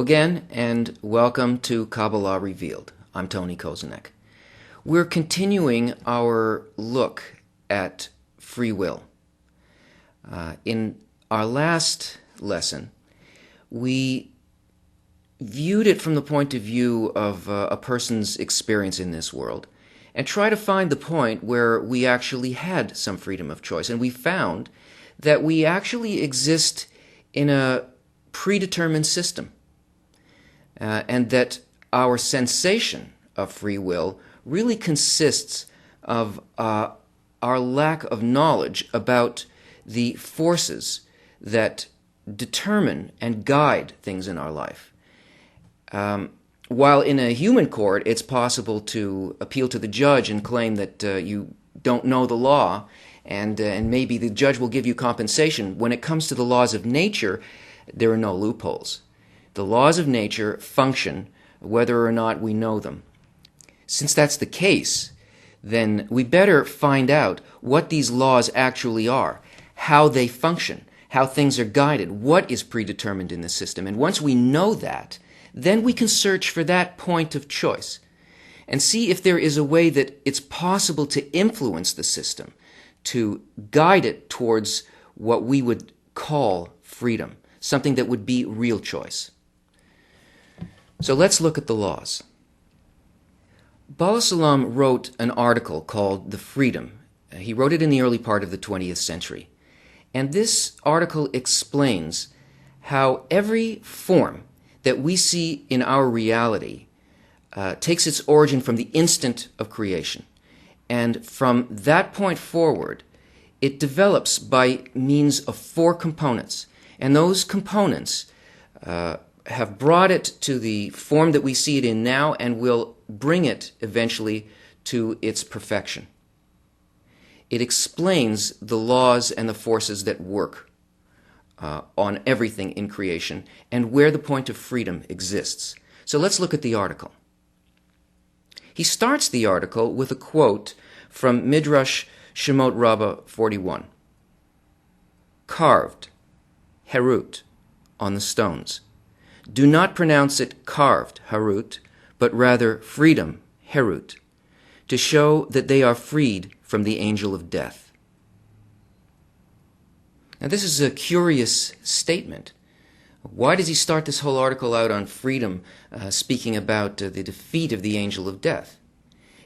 again, and welcome to Kabbalah Revealed. I'm Tony Kozenek. We're continuing our look at free will. In our last lesson, we viewed it from the point of view of a person's experience in this world and try to find the point where we actually had some freedom of choice. And we found that we actually exist in a predetermined system. And that our sensation of free will really consists of our lack of knowledge about the forces that determine and guide things in our life. While in a human court, it's possible to appeal to the judge and claim that you don't know the law, and maybe the judge will give you compensation. When it comes to the laws of nature, there are no loopholes. The laws of nature function whether or not we know them. Since that's the case, then we better find out what these laws actually are, how they function, how things are guided, what is predetermined in the system. And once we know that, then we can search for that point of choice and see if there is a way that it's possible to influence the system, to guide it towards what we would call freedom, something that would be real choice. So let's look at the laws. Bala Salam wrote an article called The Freedom. He wrote it in the early part of the 20th century. And this article explains how every form that we see in our reality takes its origin from the instant of creation. And from that point forward, it develops by means of 4 components. And those components have brought it to the form that we see it in now and will bring it eventually to its perfection. It explains the laws and the forces that work on everything in creation and where the point of freedom exists. So let's look at the article. He starts the article with a quote from Midrash Shemot Rabbah 41. Carved, herut, on the stones. Do not pronounce it carved, harut, but rather freedom, herut, to show that they are freed from the angel of death. Now this is a curious statement. Why does he start this whole article out on freedom, speaking about the defeat of the angel of death?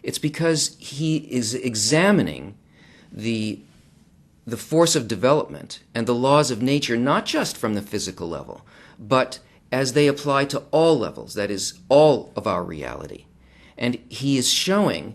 It's because he is examining the force of development and the laws of nature, not just from the physical level, but as they apply to all levels, that is, all of our reality. And he is showing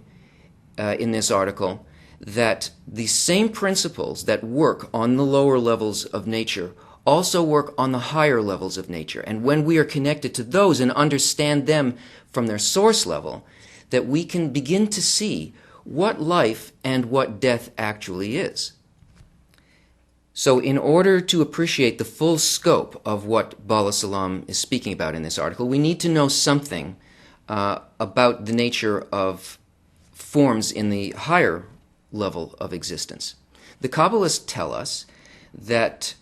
in this article that the same principles that work on the lower levels of nature also work on the higher levels of nature. And when we are connected to those and understand them from their source level, that we can begin to see what life and what death actually is. So in order to appreciate the full scope of what Bala Salam is speaking about in this article, we need to know something about the nature of forms in the higher level of existence. The Kabbalists tell us that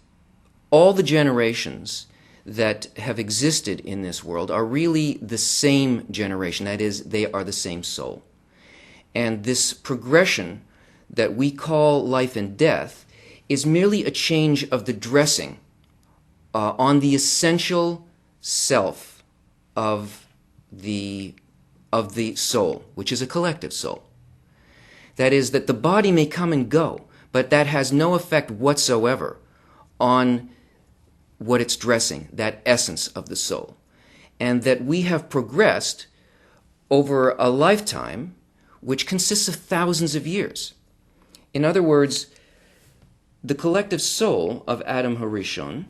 all the generations that have existed in this world are really the same generation. That is, they are the same soul. And this progression that we call life and death is merely a change of the dressing on the essential self of the soul, which is a collective soul. That is, that the body may come and go, but that has no effect whatsoever on what it's dressing, that essence of the soul. And that we have progressed over a lifetime which consists of thousands of years. In other words, the collective soul of Adam Harishon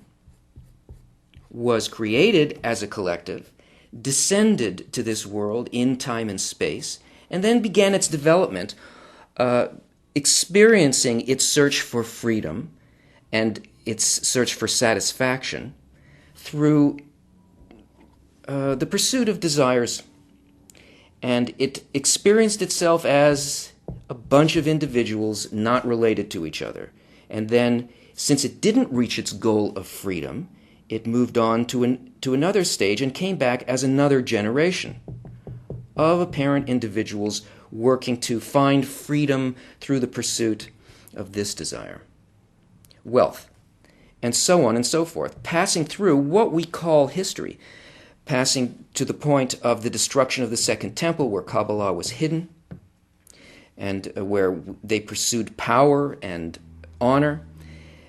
was created as a collective, descended to this world in time and space, and then began its development, experiencing its search for freedom and its search for satisfaction through the pursuit of desires. And it experienced itself as a bunch of individuals not related to each other. And then, since it didn't reach its goal of freedom, it moved on to an to another stage and came back as another generation of apparent individuals working to find freedom through the pursuit of this desire, wealth, and so on and so forth, passing through what we call history, passing to the point of the destruction of the Second Temple, where Kabbalah was hidden, and where they pursued power and honor,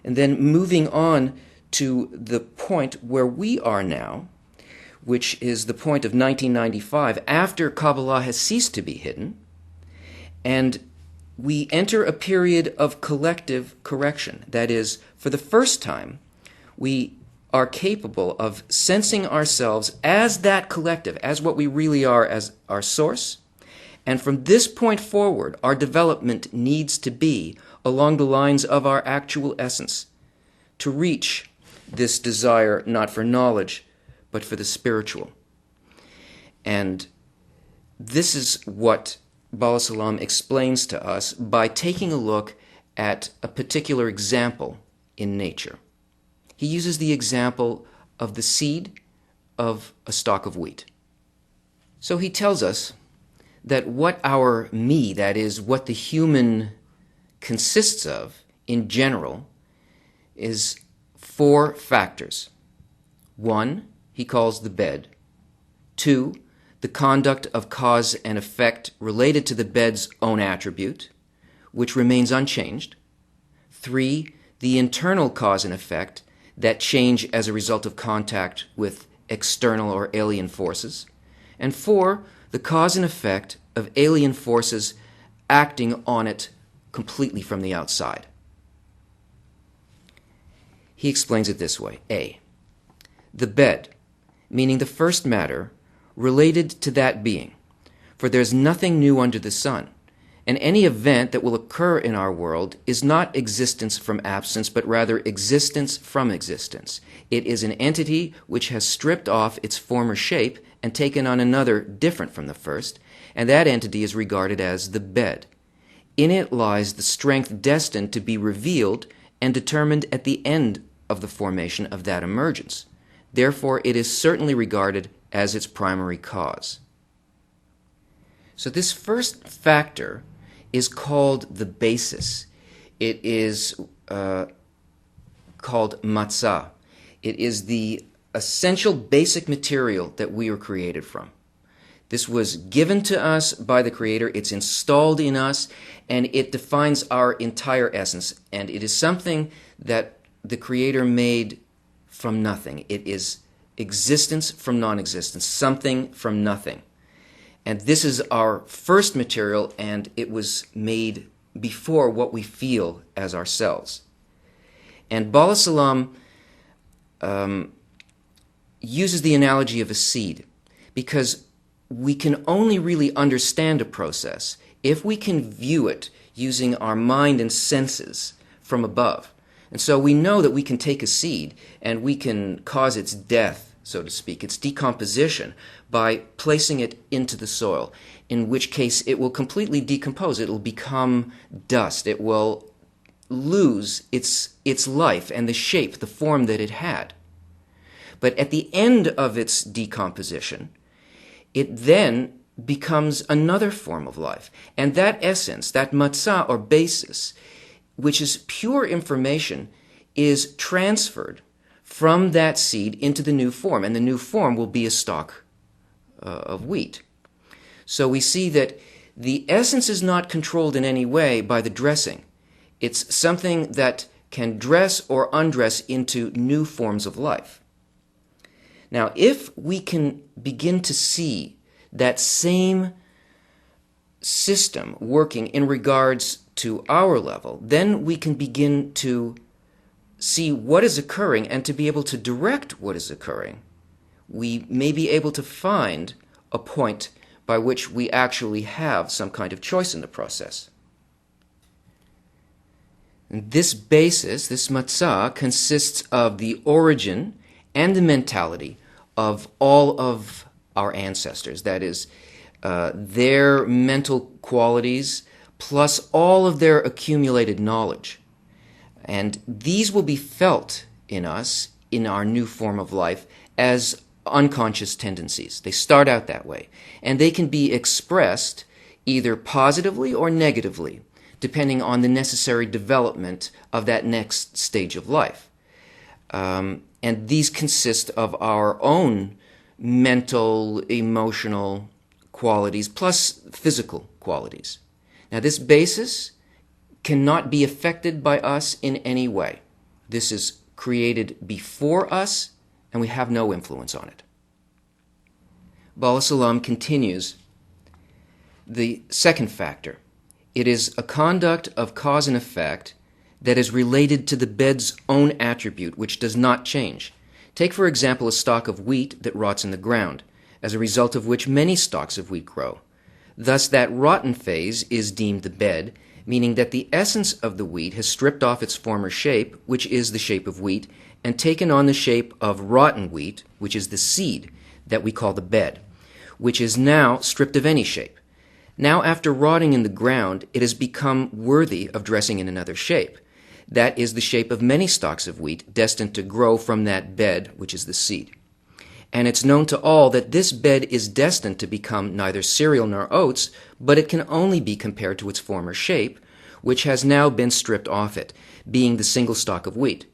and then moving on to the point where we are now, which is the point of 1995, after Kabbalah has ceased to be hidden, and we enter a period of collective correction. That is, for the first time, we are capable of sensing ourselves as that collective, as what we really are, as our source. And from this point forward, our development needs to be along the lines of our actual essence, to reach this desire not for knowledge, but for the spiritual. And this is what Bala Salam explains to us by taking a look at a particular example in nature. He uses the example of the seed of a stalk of wheat. So he tells us that what our me, that is, what the human consists of in general, is 4 factors. 1, he calls the bed. 2, the conduct of cause and effect related to the bed's own attribute, which remains unchanged. 3, the internal cause and effect that change as a result of contact with external or alien forces. And 4, the cause and effect of alien forces acting on it completely from the outside. He explains it this way. A, the bed, meaning the first matter, related to that being, for there's nothing new under the sun, and any event that will occur in our world is not existence from absence, but rather existence from existence. It is an entity which has stripped off its former shape and taken on another different from the first, and that entity is regarded as the bed. In it lies the strength destined to be revealed and determined at the end of the formation of that emergence. Therefore, it is certainly regarded as its primary cause. So this first factor is called the basis. It is called matzah. It is the essential basic material that we are created from. This was given to us by the Creator, it's installed in us, and it defines our entire essence. And it is something that the Creator made from nothing. It is existence from non-existence, something from nothing. And this is our first material, and it was made before what we feel as ourselves. And Bala Salam uses the analogy of a seed, because we can only really understand a process if we can view it using our mind and senses from above. And so we know that we can take a seed and we can cause its death, so to speak, its decomposition, by placing it into the soil, in which case it will completely decompose. It will become dust. It will lose its life and the shape, the form that it had. But at the end of its decomposition, it then becomes another form of life. And that essence, that matzah or basis, which is pure information, is transferred from that seed into the new form. And the new form will be a stalk of wheat. So we see that the essence is not controlled in any way by the dressing. It's something that can dress or undress into new forms of life. Now, if we can begin to see that same system working in regards to our level, then we can begin to see what is occurring and to be able to direct what is occurring. We may be able to find a point by which we actually have some kind of choice in the process. And this basis, this matzah, consists of the origin and the mentality of all of our ancestors. That is, their mental qualities plus all of their accumulated knowledge. And these will be felt in us, in our new form of life, as unconscious tendencies. They start out that way, and they can be expressed either positively or negatively, depending on the necessary development of that next stage of life. And these consist of our own mental, emotional qualities, plus physical qualities. Now, this basis cannot be affected by us in any way. This is created before us, and we have no influence on it. Bala Salam continues, the second factor, it is a conduct of cause and effect that is related to the bed's own attribute, which does not change. Take, for example, a stalk of wheat that rots in the ground, as a result of which many stalks of wheat grow. Thus, that rotten phase is deemed the bed, meaning that the essence of the wheat has stripped off its former shape, which is the shape of wheat, and taken on the shape of rotten wheat, which is the seed that we call the bed, which is now stripped of any shape. Now, after rotting in the ground, it has become worthy of dressing in another shape. That is the shape of many stalks of wheat destined to grow from that bed, which is the seed. And it's known to all that this bed is destined to become neither cereal nor oats, but it can only be compared to its former shape, which has now been stripped off it, being the single stalk of wheat.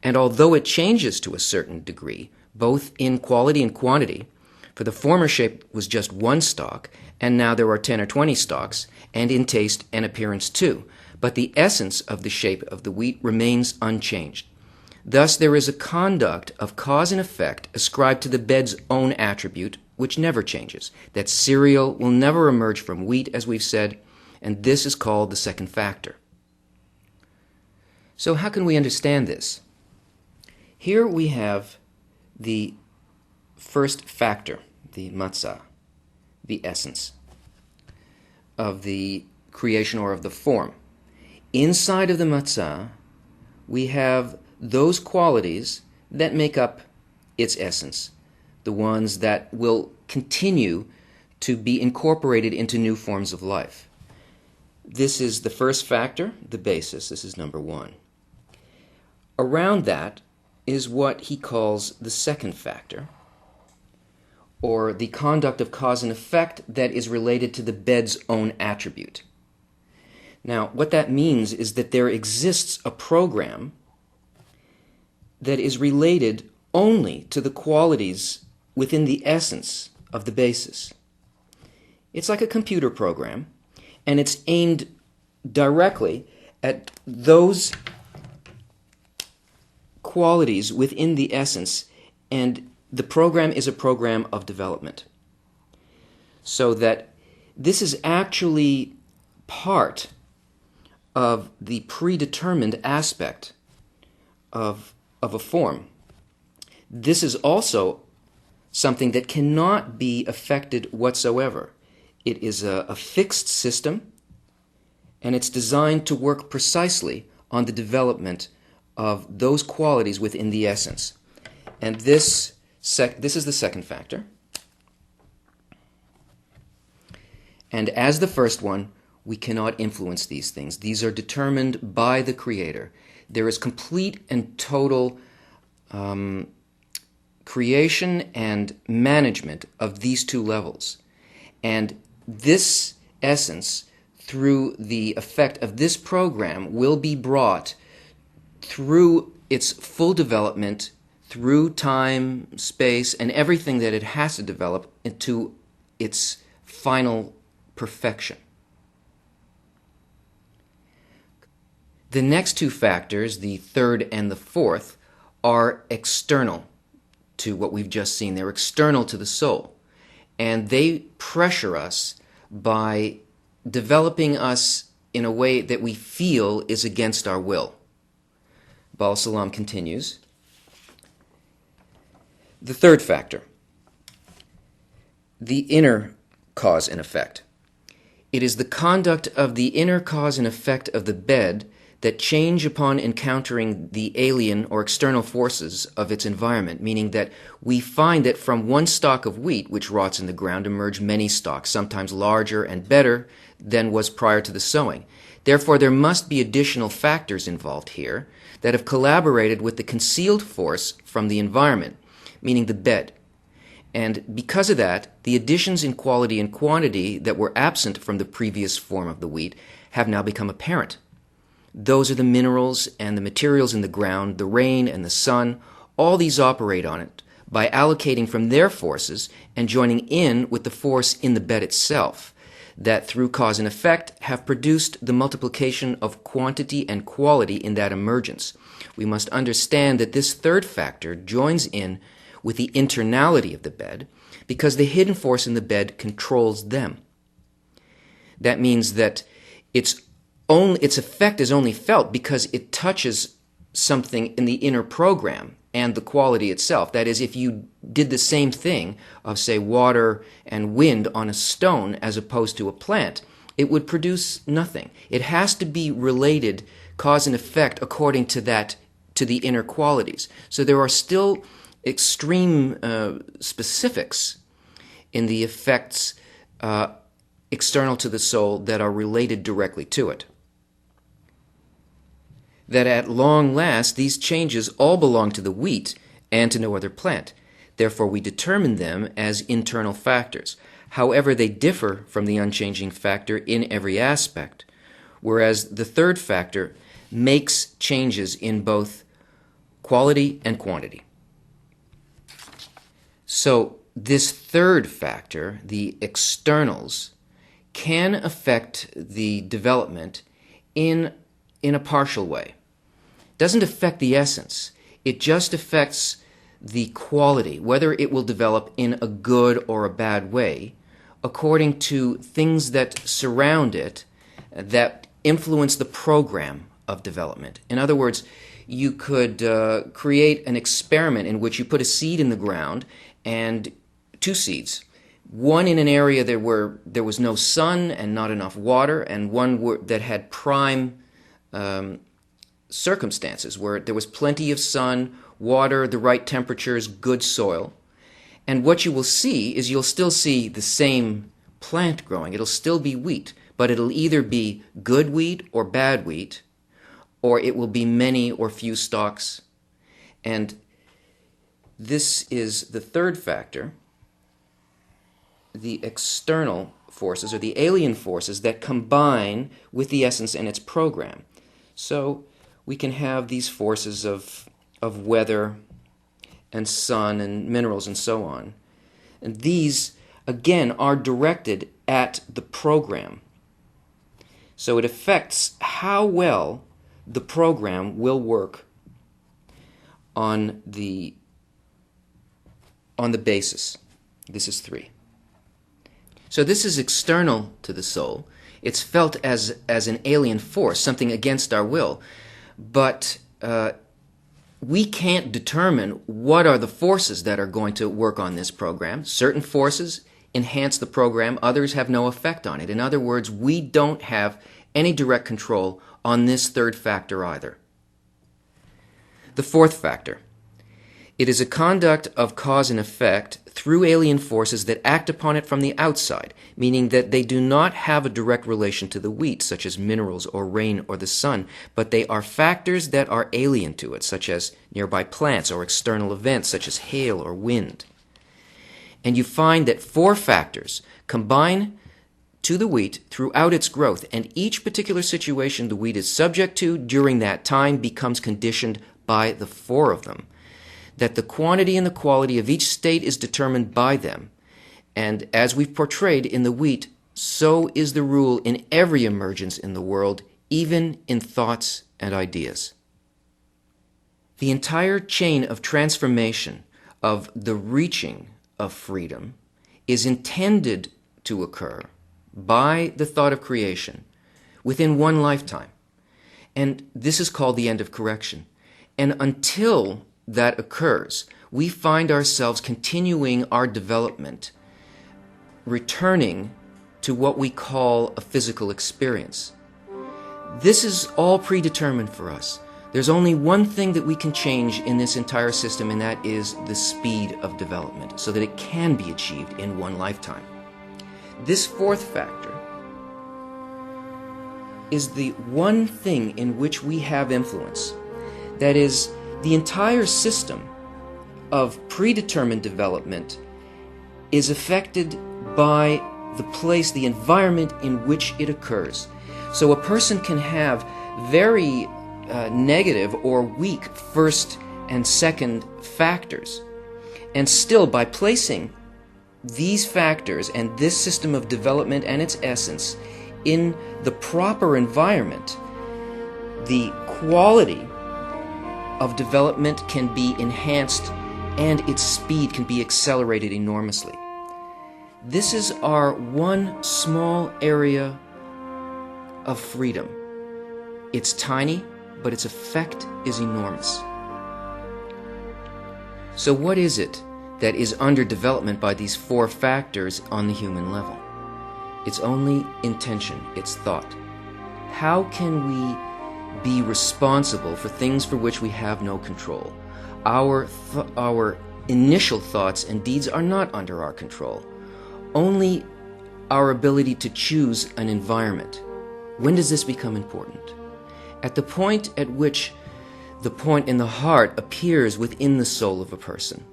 And although it changes to a certain degree, both in quality and quantity, for the former shape was just one stalk, and now there are 10 or 20 stalks, and in taste and appearance too, but the essence of the shape of the wheat remains unchanged. Thus there is a conduct of cause and effect ascribed to the bed's own attribute, which never changes. That cereal will never emerge from wheat, as we've said, and this is called the second factor. So how can we understand this? Here we have the first factor, the matzah, the essence of the creation or of the form. Inside of the matzah, we have those qualities that make up its essence, the ones that will continue to be incorporated into new forms of life. This is the first factor, the basis. This is number one. Around that is what he calls the second factor, or the conduct of cause and effect that is related to the bed's own attribute. Now, what that means is that there exists a program that is related only to the qualities within the essence of the basis. It's like a computer program, and it's aimed directly at those qualities within the essence, and the program is a program of development. So that this is actually part of the predetermined aspect of a form. This is also something that cannot be affected whatsoever. It is a fixed system, and it's designed to work precisely on the development of those qualities within the essence. And this is the second factor. And as the first one, we cannot influence these things. These are determined by the Creator. There is complete and total creation and management of these two levels. And this essence, through the effect of this program, will be brought through its full development, through time, space, and everything that it has to develop into its final perfection. The next two factors, the third and the fourth, are external to what we've just seen. They're external to the soul. And they pressure us by developing us in a way that we feel is against our will. Bala Salam continues. The third factor, the inner cause and effect. It is the conduct of the inner cause and effect of the bed that change upon encountering the alien or external forces of its environment, meaning that we find that from one stalk of wheat which rots in the ground emerge many stalks, sometimes larger and better than was prior to the sowing. Therefore, there must be additional factors involved here that have collaborated with the concealed force from the environment, meaning the bed. And because of that, the additions in quality and quantity that were absent from the previous form of the wheat have now become apparent. Those are the minerals and the materials in the ground, the rain and the sun. All these operate on it by allocating from their forces and joining in with the force in the bed itself, that through cause and effect have produced the multiplication of quantity and quality in that emergence. We must understand that this third factor joins in with the internality of the bed because the hidden force in the bed controls them. That means that its effect is only felt because it touches something in the inner program and the quality itself. That is, if you did the same thing of, say, water and wind on a stone as opposed to a plant, it would produce nothing. It has to be related, cause and effect, according to the inner qualities. So there are still extreme specifics in the effects external to the soul that are related directly to it. That at long last these changes all belong to the wheat and to no other plant. Therefore we determine them as internal factors. However, they differ from the unchanging factor in every aspect, whereas the third factor makes changes in both quality and quantity. So this third factor, the externals, can affect the development in a partial way. It doesn't affect the essence. It just affects the quality, whether it will develop in a good or a bad way, according to things that surround it that influence the program of development. In other words, you could create an experiment in which you put a seed in the ground and two seeds. One in an area where there was no sun and not enough water, and one that had prime circumstances where there was plenty of sun, water, the right temperatures, good soil. And what you will see is you'll still see the same plant growing. It'll still be wheat, but it'll either be good wheat or bad wheat, or it will be many or few stalks. And this is the third factor, the external forces or the alien forces that combine with the essence and its program. So we can have these forces of weather and sun and minerals and so on. And these, again, are directed at the program. So it affects how well the program will work on the basis. This is 3. So this is external to the soul. It's felt as an alien force, something against our will. But we can't determine what are the forces that are going to work on this program. Certain forces enhance the program, others have no effect on it. In other words, we don't have any direct control on this third factor either. The fourth factor. It is a conduct of cause and effect through alien forces that act upon it from the outside, meaning that they do not have a direct relation to the wheat, such as minerals or rain or the sun, but they are factors that are alien to it, such as nearby plants or external events, such as hail or wind. And you find that 4 factors combine to the wheat throughout its growth, and each particular situation the wheat is subject to during that time becomes conditioned by the 4 of them. That the quantity and the quality of each state is determined by them. And as we've portrayed in the wheat, so is the rule in every emergence in the world, even in thoughts and ideas. The entire chain of transformation, of the reaching of freedom, is intended to occur by the thought of creation within one lifetime. And this is called the end of correction. And until that occurs, we find ourselves continuing our development, returning to what we call a physical experience. This is all predetermined for us. There's only one thing that we can change in this entire system, and that is the speed of development, so that it can be achieved in one lifetime. This fourth factor is the one thing in which we have influence. That is, the entire system of predetermined development is affected by the place, the environment in which it occurs. So a person can have very negative or weak first and second factors, and still, by placing these factors and this system of development and its essence in the proper environment, the quality of development can be enhanced and its speed can be accelerated enormously. This is our one small area of freedom. It's tiny, but its effect is enormous. So what is it that is under development by these four factors on the human level? It's only intention, it's thought. How can we be responsible for things for which we have no control? Our initial thoughts and deeds are not under our control. Only our ability to choose an environment. When does this become important? At the point at which the point in the heart appears within the soul of a person.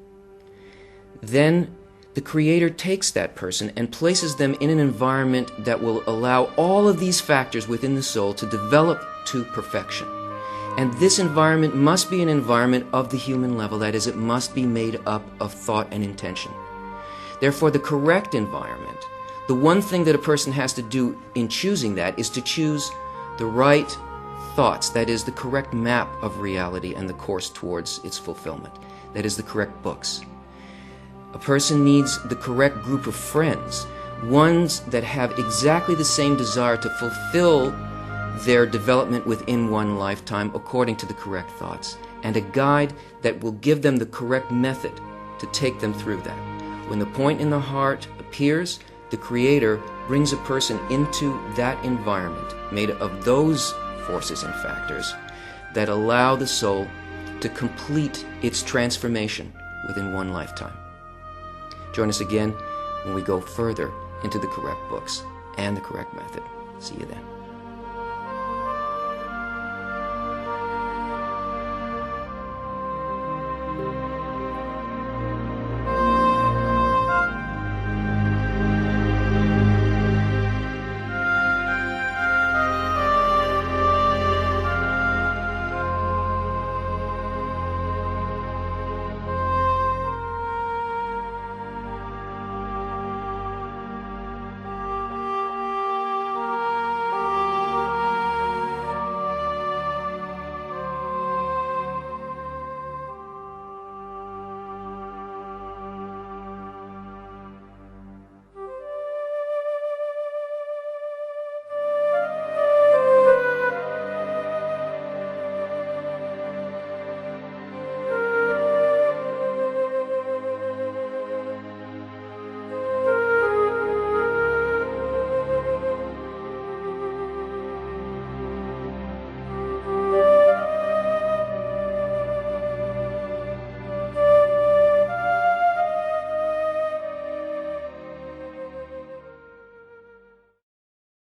Then the Creator takes that person and places them in an environment that will allow all of these factors within the soul to develop to perfection. And this environment must be an environment of the human level, that is, it must be made up of thought and intention. Therefore, the correct environment, the one thing that a person has to do in choosing that is to choose the right thoughts, that is, the correct map of reality and the course towards its fulfillment, that is, the correct books. A person needs the correct group of friends, ones that have exactly the same desire to fulfill their development within one lifetime according to the correct thoughts, and a guide that will give them the correct method to take them through that. When the point in the heart appears, the Creator brings a person into that environment made of those forces and factors that allow the soul to complete its transformation within one lifetime. Join us again when we go further into the correct books and the correct method. See you then.